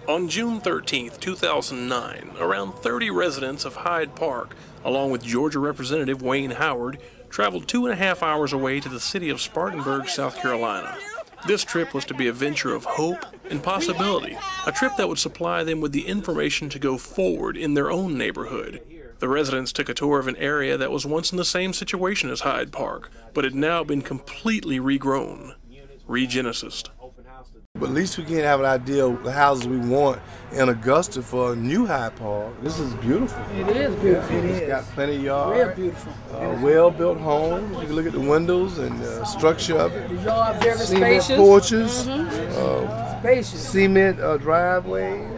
On June 13, 2009, around 30 residents of Hyde Park, along with Georgia Representative Wayne Howard, traveled 2.5 hours away to the city of Spartanburg, South Carolina. This trip was to be a venture of hope and possibility, a trip that would supply them with the information to go forward in their own neighborhood. The residents took a tour of an area that was once in the same situation as Hyde Park, but had now been completely regrown, regenesised. But at least we can have an idea of the houses we want in Augusta for a new Hyde Park. This is beautiful. It is beautiful. It's got plenty of yard. Real beautiful. Well-built homes. You can look at the windows and the structure of it. The yard very Cement spacious. porches. Spacious. Cement driveways.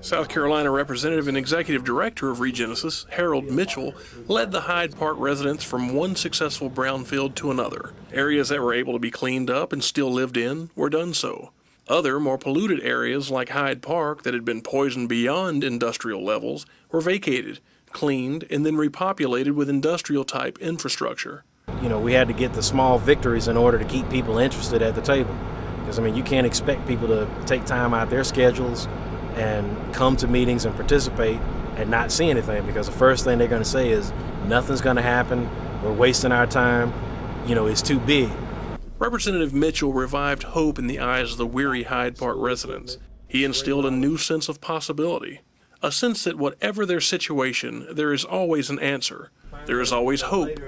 South Carolina Representative and Executive Director of Regenesis, Harold Mitchell, led the Hyde Park residents from one successful brownfield to another. Areas that were able to be cleaned up and still lived in were done so. Other, more polluted areas like Hyde Park that had been poisoned beyond industrial levels were vacated, cleaned, and then repopulated with industrial-type infrastructure. You know, we had to get the small victories in order to keep people interested at the table. Because, I mean, you can't expect people to take time out their schedules and come to meetings and participate and not see anything, because the first thing they're going to say is, nothing's going to happen, we're wasting our time, you know, it's too big. Representative Mitchell revived hope in the eyes of the weary Hyde Park residents. He instilled a new sense of possibility, a sense that whatever their situation, there is always an answer. There is always hope,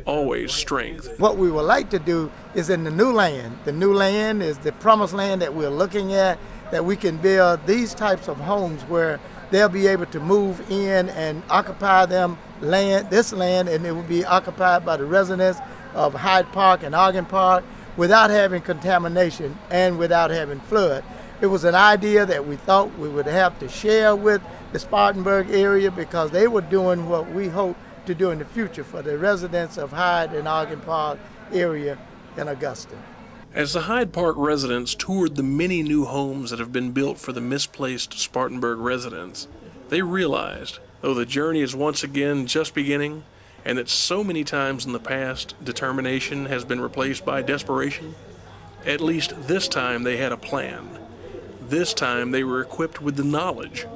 always strength. What we would like to do is in the new land. The new land is the promised land that we're looking at, that we can build these types of homes where they'll be able to move in and occupy this land, and it will be occupied by the residents of Hyde Park and Ogden Park without having contamination and without having flood. It was an idea that we thought we would have to share with the Spartanburg area, because they were doing what we hope to do in the future for the residents of Hyde and Ogden Park area in Augusta. As the Hyde Park residents toured the many new homes that have been built for the misplaced Spartanburg residents, they realized, though the journey is once again just beginning, and that so many times in the past determination has been replaced by desperation, at least this time they had a plan. This time they were equipped with the knowledge.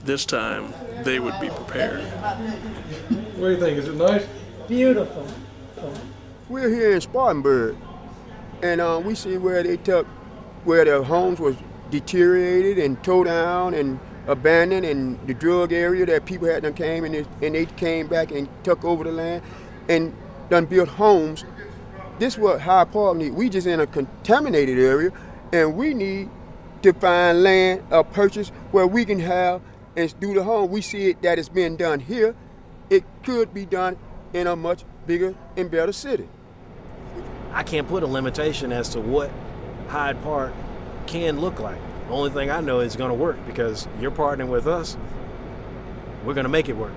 This time they would be prepared. What do you think? Is it nice? Beautiful. We're here in Spartanburg, and we see where the homes was deteriorated and tore down and abandoned, and the drug area that people had done came and they came back and took over the land and done built homes. This is what Hyde Park need. We just in a contaminated area, and we need to find land or purchase where we can have and do the home. We see it that it's being done here. It could be done in a much bigger and better city. I can't put a limitation as to what Hyde Park can look like. The only thing I know is it's going to work, because you're partnering with us. We're going to make it work.